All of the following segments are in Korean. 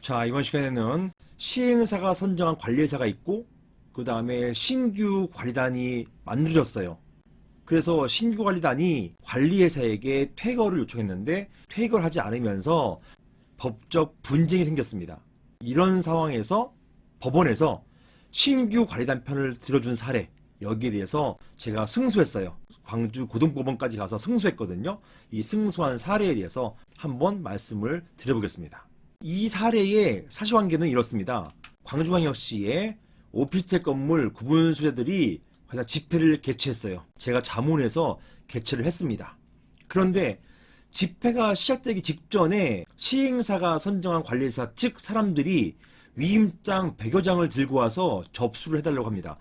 자, 이번 시간에는 시행사가 선정한 관리회사가 있고 그 다음에 신규 관리단이 만들어졌어요. 그래서 신규 관리단이 관리회사에게 퇴거를 요청했는데 퇴거를 하지 않으면서 법적 분쟁이 생겼습니다. 이런 상황에서 법원에서 신규 관리단 편을 들어준 사례, 여기에 대해서 제가 승소했어요. 광주 고등법원까지 가서 승소했거든요. 이 승소한 사례에 대해서 한번 말씀을 드려보겠습니다. 이 사례의 사실관계는 이렇습니다. 광주광역시의 오피스텔 건물 구분수재들이 집회를 개최했어요. 제가 자문해서 개최를 했습니다. 그런데 집회가 시작되기 직전에 시행사가 선정한 관리회사 측 사람들이 위임장 100여 장을 들고 와서 접수를 해달라고 합니다.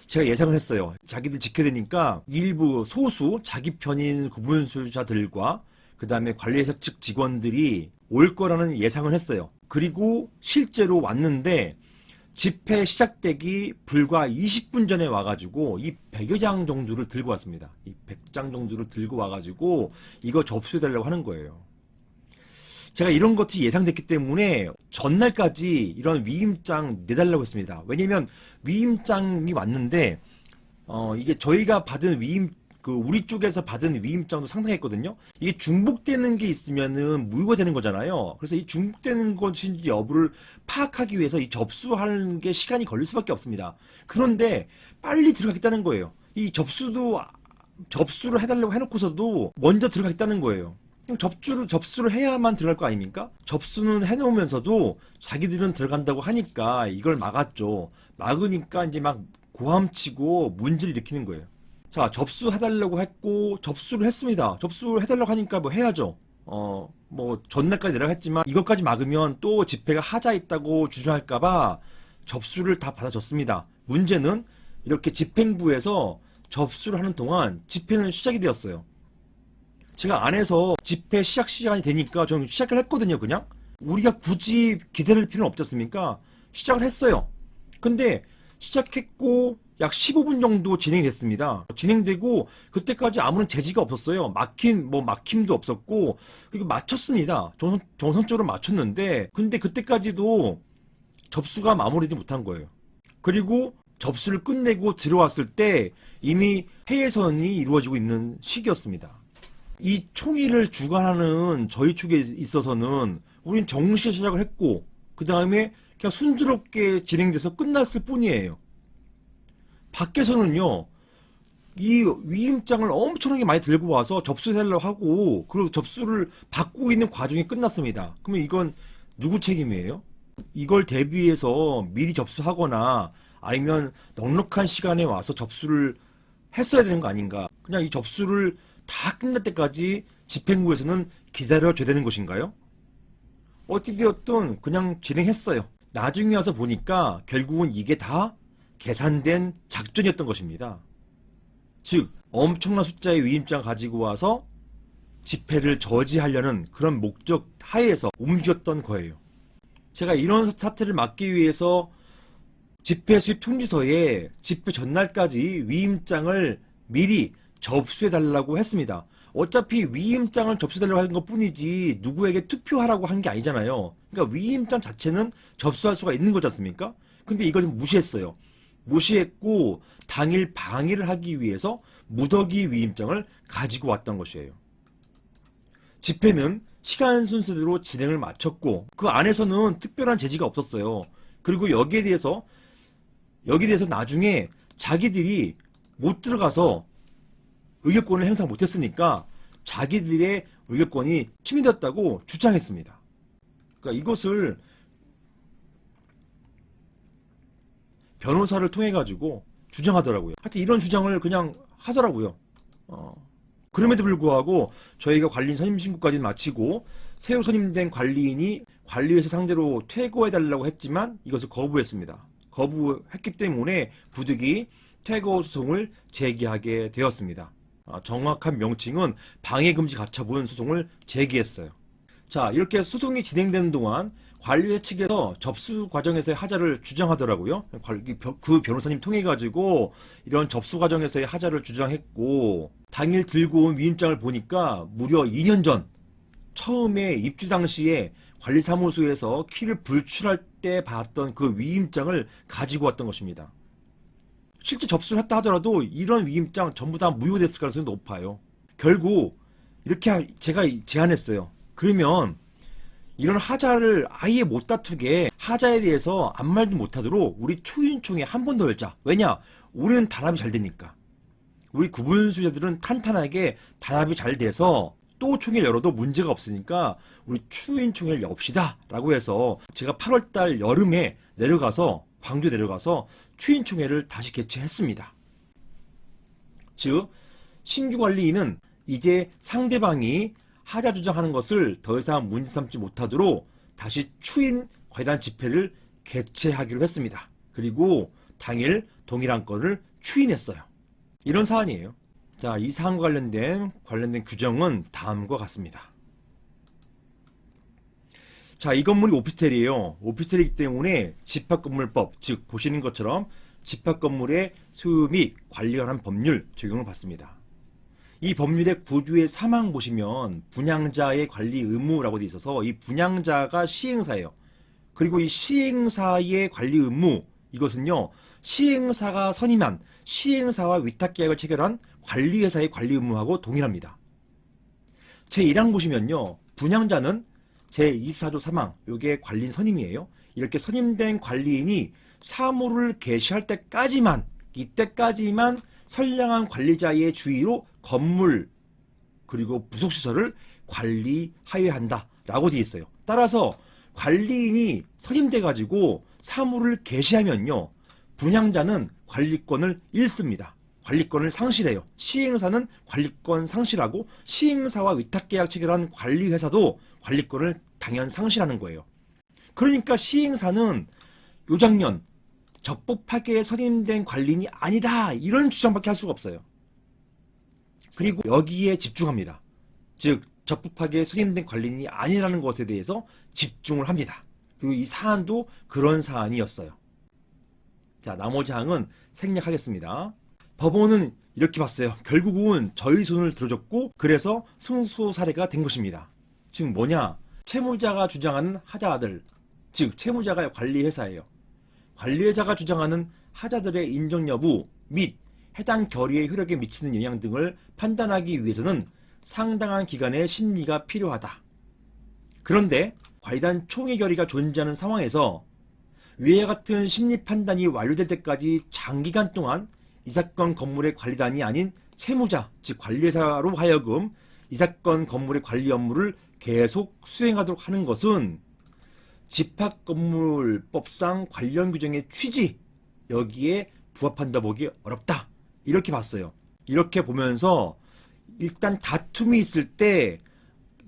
제가 예상을 했어요. 자기들 지켜야 되니까 일부 소수 자기 편인 구분수자들과 그 다음에 관리회사 측 직원들이 올 거라는 예상을 했어요. 그리고 실제로 왔는데 집회 시작되기 불과 20분 전에 와가지고 이 100여 장 정도를 들고 왔습니다. 이 100장 정도를 들고 와가지고 이거 접수해달라고 하는 거예요. 제가 이런 것이 예상됐기 때문에 전날까지 이런 위임장 내달라고 했습니다. 왜냐면 위임장이 왔는데 이게 저희가 받은 우리 쪽에서 받은 위임장도 상당했거든요. 이게 중복되는 게 있으면은 무효가 되는 거잖아요. 그래서 이 중복되는 것인지 여부를 파악하기 위해서 이 접수하는 게 시간이 걸릴 수밖에 없습니다. 그런데 빨리 들어가겠다는 거예요. 이 접수를 해달라고 해놓고서도 먼저 들어가겠다는 거예요. 접수를 해야만 들어갈 거 아닙니까? 접수는 해놓으면서도 자기들은 들어간다고 하니까 이걸 막았죠. 막으니까 이제 막 고함치고 문제를 일으키는 거예요. 자, 접수해달라고 했고 접수를 했습니다. 접수를 해달라고 하니까 뭐 해야죠. 뭐 전날까지 내라고 했지만 이것까지 막으면 또 집회가 하자 있다고 주장할까봐 접수를 다 받아줬습니다. 문제는 이렇게 집행부에서 접수를 하는 동안 집회는 시작이 되었어요. 제가 안에서 집회 시작 시간이 되니까 저는 시작을 했거든요. 그냥 우리가 굳이 기다릴 필요는 없지 않습니까? 시작을 했어요. 근데 시작했고 약 15분 정도 진행이 됐습니다. 진행되고 그때까지 아무런 제지가 없었어요. 막힘도 없었고 이거 마쳤습니다. 정상적으로 마쳤는데 근데 그때까지도 접수가 마무리되지 못한 거예요. 그리고 접수를 끝내고 들어왔을 때 이미 해예선이 이루어지고 있는 시기였습니다. 이 총회를 주관하는 저희 쪽에 있어서는 우린 정시에 시작을 했고 그 다음에 그냥 순조롭게 진행돼서 끝났을 뿐이에요. 밖에서는요, 이 위임장을 엄청나게 많이 들고 와서 접수해달라고 하고, 그리고 접수를 받고 있는 과정이 끝났습니다. 그러면 이건 누구 책임이에요? 이걸 대비해서 미리 접수하거나 아니면 넉넉한 시간에 와서 접수를 했어야 되는 거 아닌가? 그냥 이 접수를 다 끝날 때까지 집행부에서는 기다려줘야 되는 것인가요? 어찌되었든 그냥 진행했어요. 나중에 와서 보니까 결국은 이게 다 계산된 작전이었던 것입니다. 즉 엄청난 숫자의 위임장 가지고 와서 집회를 저지하려는 그런 목적 하에서 움직였던 거예요. 제가 이런 사태를 막기 위해서 집회 수입 통지서에 집회 전날까지 위임장을 미리 접수해달라고 했습니다. 어차피 위임장을 접수해달라고 하는 것 뿐이지 누구에게 투표하라고 한 게 아니잖아요. 그러니까 위임장 자체는 접수할 수가 있는 거지 않습니까? 근데 이걸 좀 무시했어요. 무시했고 당일 방해를 하기 위해서 무더기 위임장을 가지고 왔던 것이에요. 집회는 시간 순서대로 진행을 마쳤고 그 안에서는 특별한 제지가 없었어요. 그리고 여기에 대해서 나중에 자기들이 못 들어가서 의결권을 행사 못했으니까 자기들의 의결권이 침해되었다고 주장했습니다. 그러니까 이것을 변호사를 통해 가지고 주장하더라고요. 하여튼 이런 주장을 그냥 하더라고요. 그럼에도 불구하고 저희가 관리인 선임 신고까지는 마치고 새로 선임된 관리인이 관리회사 상대로 퇴거해달라고 했지만 이것을 거부했습니다. 거부했기 때문에 부득이 퇴거 소송을 제기하게 되었습니다. 정확한 명칭은 방해금지 가처분 소송을 제기했어요. 자, 이렇게 소송이 진행되는 동안 관리회 측에서 접수 과정에서의 하자를 주장하더라고요. 그 변호사님 통해 가지고 이런 접수 과정에서의 하자를 주장했고 당일 들고 온 위임장을 보니까 무려 2년 전 처음에 입주 당시에 관리사무소에서 키를 불출할 때 받았던 그 위임장을 가지고 왔던 것입니다. 실제 접수를 했다 하더라도 이런 위임장 전부 다 무효됐을 가능성이 높아요. 결국 이렇게 제가 제안했어요. 그러면 이런 하자를 아예 못 다투게 하자에 대해서 아무 말도 못하도록 우리 초인총회 한 번 더 열자. 왜냐? 우리는 단합이 잘 되니까. 우리 구분수자들은 탄탄하게 단합이 잘 돼서 또 총회를 열어도 문제가 없으니까 우리 초인총회를 엽시다 라고 해서 제가 8월달 여름에 내려가서 광주 내려가서 초인총회를 다시 개최했습니다. 즉 신규관리인은 이제 상대방이 하자 주장하는 것을 더 이상 문제 삼지 못하도록 다시 추인 관리단 집회를 개최하기로 했습니다. 그리고 당일 동일한 건을 추인했어요. 이런 사안이에요. 자, 이 사안과 관련된 규정은 다음과 같습니다. 자, 이 건물이 오피스텔이에요. 오피스텔이기 때문에 집합건물법, 즉 보시는 것처럼 집합건물의 소유 및 관리에 관한 법률 적용을 받습니다. 이 법률의 9조의 3항 보시면 분양자의 관리 의무라고 되어 있어서 이 분양자가 시행사예요. 그리고 이 시행사의 관리 의무, 이것은요 시행사가 선임한 시행사와 위탁계약을 체결한 관리회사의 관리 의무하고 동일합니다. 제1항 보시면요 분양자는 제24조 3항, 요게 관리인 선임이에요. 이렇게 선임된 관리인이 사무를 개시할 때까지만, 이때까지만 선량한 관리자의 주의로 건물 그리고 부속시설을 관리하여야 한다 라고 되어 있어요. 따라서 관리인이 선임돼 가지고 사무를 개시하면요 분양자는 관리권을 잃습니다. 관리권을 상실해요. 시행사는 관리권 상실하고 시행사와 위탁계약 체결한 관리회사도 관리권을 당연 상실하는 거예요. 그러니까 시행사는 요 장면 적법하게 선임된 관리인이 아니다 이런 주장밖에 할 수가 없어요. 그리고 여기에 집중합니다. 즉 적법하게 선임된 관리인이 아니라는 것에 대해서 집중을 합니다. 그리고 이 사안도 그런 사안이었어요. 자, 나머지 항은 생략하겠습니다. 법원은 이렇게 봤어요. 결국은 저희 손을 들어줬고 그래서 승소 사례가 된 것입니다. 즉 뭐냐? 채무자가 주장하는 하자들, 즉 채무자가 관리회사예요. 관리회사가 주장하는 하자들의 인정 여부 및 해당 결의의 효력에 미치는 영향 등을 판단하기 위해서는 상당한 기간의 심리가 필요하다. 그런데 관리단 총회 결의가 존재하는 상황에서 위와 같은 심리 판단이 완료될 때까지 장기간 동안 이 사건 건물의 관리단이 아닌 채무자, 즉 관리회사로 하여금 이 사건 건물의 관리 업무를 계속 수행하도록 하는 것은 집합건물법상 관련 규정의 취지, 여기에 부합한다 보기 어렵다. 이렇게 봤어요. 이렇게 보면서 일단 다툼이 있을 때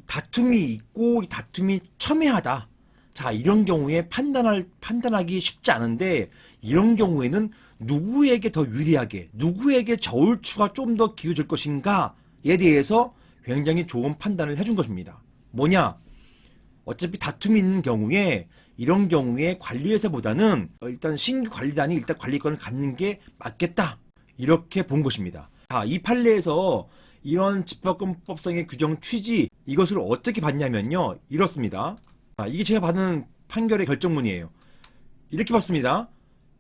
다툼이 있고 이 다툼이 첨예하다. 자, 이런 경우에 판단하기 쉽지 않은데 이런 경우에는 누구에게 더 유리하게, 누구에게 저울추가 좀 더 기울어질 것인가에 대해서 굉장히 좋은 판단을 해준 것입니다. 뭐냐? 어차피 다툼이 있는 경우에 이런 경우에 관리회사보다는 일단 신규 관리단이 일단 관리권을 갖는 게 맞겠다. 이렇게 본 것입니다. 자, 이 판례에서 이런 집합건법상의 규정 취지, 이것을 어떻게 봤냐면요. 이렇습니다. 자, 이게 제가 받은 판결의 결정문이에요. 이렇게 봤습니다.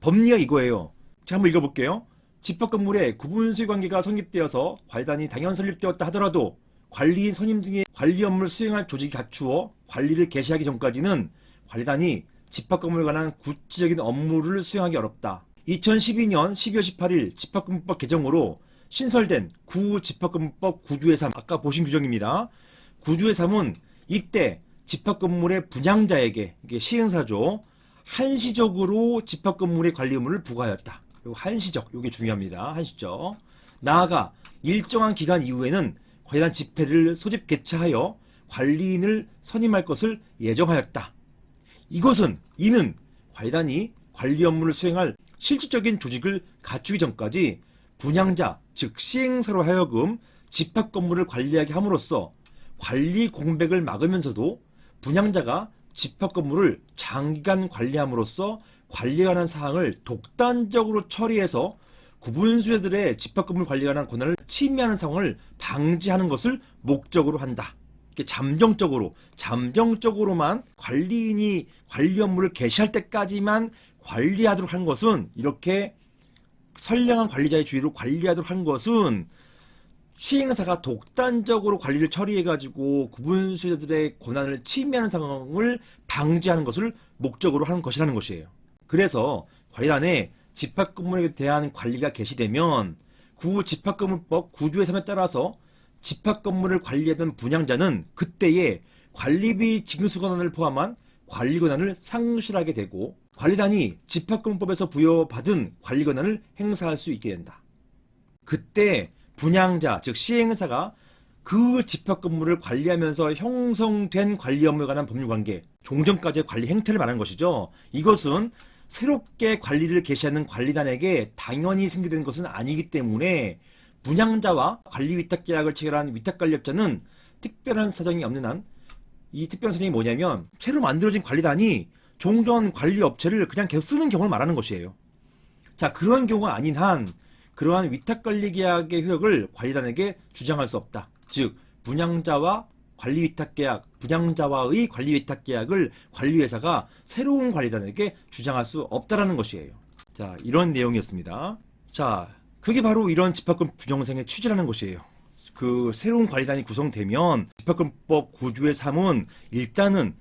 법리가 이거예요. 제가 한번 읽어볼게요. 집합건물에 구분수의관계가 성립되어서 관리단이 당연 설립되었다 하더라도 관리인 선임 등의 관리 업무를 수행할 조직이 갖추어 관리를 개시하기 전까지는 관리단이 집합건물에 관한 구체적인 업무를 수행하기 어렵다. 2012년 12월 18일 집합건물법 개정으로 신설된 구집합건물법 9조의 3, 아까 보신 규정입니다. 9조의 3은 이때 집합건물의 분양자에게, 이게 시행사죠, 한시적으로 집합건물의 관리 의무를 부과하였다. 그리고 한시적, 이게 중요합니다. 한시적. 나아가 일정한 기간 이후에는 관리단 집회를 소집 개최하여 관리인을 선임할 것을 예정하였다. 이는 관리단이 관리 업무를 수행할 실질적인 조직을 갖추기 전까지 분양자, 즉 시행사로 하여금 집합건물을 관리하게 함으로써 관리 공백을 막으면서도 분양자가 집합건물을 장기간 관리함으로써 관리에 관한 사항을 독단적으로 처리해서 구분수요들의 집합건물 관리에 관한 권한을 침해하는 상황을 방지하는 것을 목적으로 한다. 이렇게 잠정적으로만 관리인이 관리 업무를 개시할 때까지만 관리하도록 한 것은, 이렇게 선량한 관리자의 주의로 관리하도록 한 것은 시행사가 독단적으로 관리를 처리해가지고 구분수요자들의 권한을 침해하는 상황을 방지하는 것을 목적으로 하는 것이라는 것이에요. 그래서 관리단에 집합근무에 대한 관리가 개시되면 구 집합근무법 9조의 3에 따라서 집합근무를 관리하던 분양자는 그때에 관리비 징수 권한을 포함한 관리 권한을 상실하게 되고, 관리단이 집합근무법에서 부여받은 관리 권한을 행사할 수 있게 된다. 그때 분양자, 즉 시행사가 그 집합근무를 관리하면서 형성된 관리 업무에 관한 법률관계, 종전까지의 관리 행태를 말하는 것이죠. 이것은 새롭게 관리를 개시하는 관리단에게 당연히 생기는 것은 아니기 때문에 분양자와 관리 위탁계약을 체결한 위탁관리업자는 특별한 사정이 없는 한, 이 특별한 사정이 뭐냐면 새로 만들어진 관리단이 종전 관리업체를 그냥 계속 쓰는 경우를 말하는 것이에요. 자, 그런 경우가 아닌 한 그러한 위탁관리계약의 효력을 관리단에게 주장할 수 없다. 즉 분양자와의 관리위탁계약을 관리회사가 새로운 관리단에게 주장할 수 없다라는 것이에요. 자, 이런 내용이었습니다. 자, 그게 바로 이런 집합금 부정행의 취지라는 것이에요. 그 새로운 관리단이 구성되면, 집합금법 9조의 3은 일단은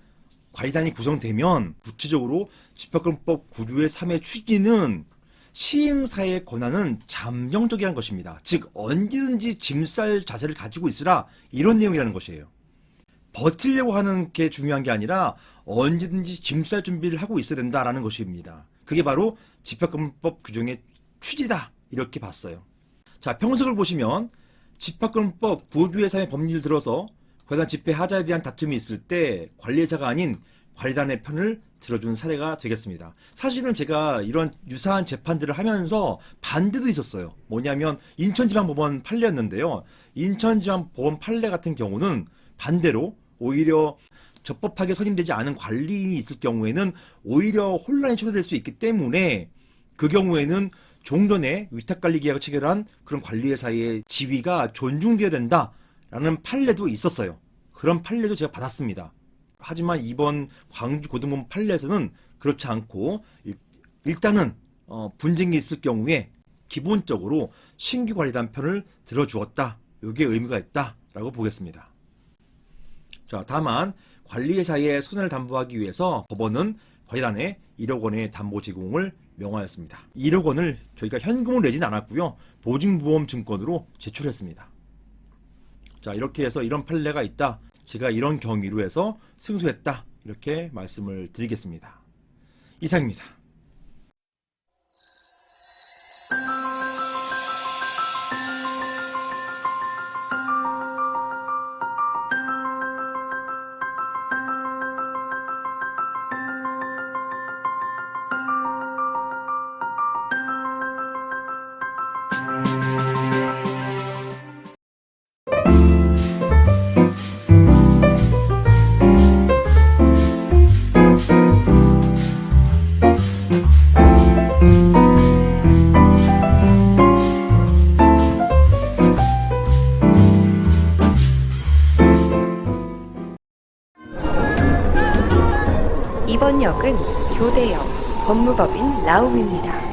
관리단이 구성되면 구체적으로 집합금법 9조의 3의 취지는 시행사의 권한은 잠정적이라는 것입니다. 즉 언제든지 짐 쌀 자세를 가지고 있으라, 이런 내용이라는 것이에요. 버티려고 하는 게 중요한 게 아니라 언제든지 짐 쌀 준비를 하고 있어야 된다라는 것입니다. 그게 바로 집합금법 규정의 취지다, 이렇게 봤어요. 자, 평석을 보시면 집합금법 9조의 3의 법리를 들어서 관리단 집회 하자에 대한 다툼이 있을 때 관리회사가 아닌 관리단의 편을 들어준 사례가 되겠습니다. 사실은 제가 이런 유사한 재판들을 하면서 반대도 있었어요. 뭐냐면 인천지방법원 판례였는데요. 인천지방법원 판례 같은 경우는 반대로 오히려 적법하게 선임되지 않은 관리인이 있을 경우에는 오히려 혼란이 초래될 수 있기 때문에, 그 경우에는 종전에 위탁관리계약을 체결한 그런 관리회사의 지위가 존중되어야 된다라는 판례도 있었어요. 그런 판례도 제가 받았습니다. 하지만 이번 광주고등법원 판례에서는 그렇지 않고 일단은 분쟁이 있을 경우에 기본적으로 신규 관리단 편을 들어주었다. 이게 의미가 있다라고 보겠습니다. 자, 다만 관리회사의 손해를 담보하기 위해서 법원은 관리단에 1억 원의 담보 제공을 명하였습니다. 1억 원을 저희가 현금으로 내진 않았고요. 보증보험 증권으로 제출했습니다. 자, 이렇게 해서 이런 판례가 있다. 제가 이런 경위로 해서 승소했다. 이렇게 말씀을 드리겠습니다. 이상입니다. 이번 역은 교대역 법무법인 라움입니다.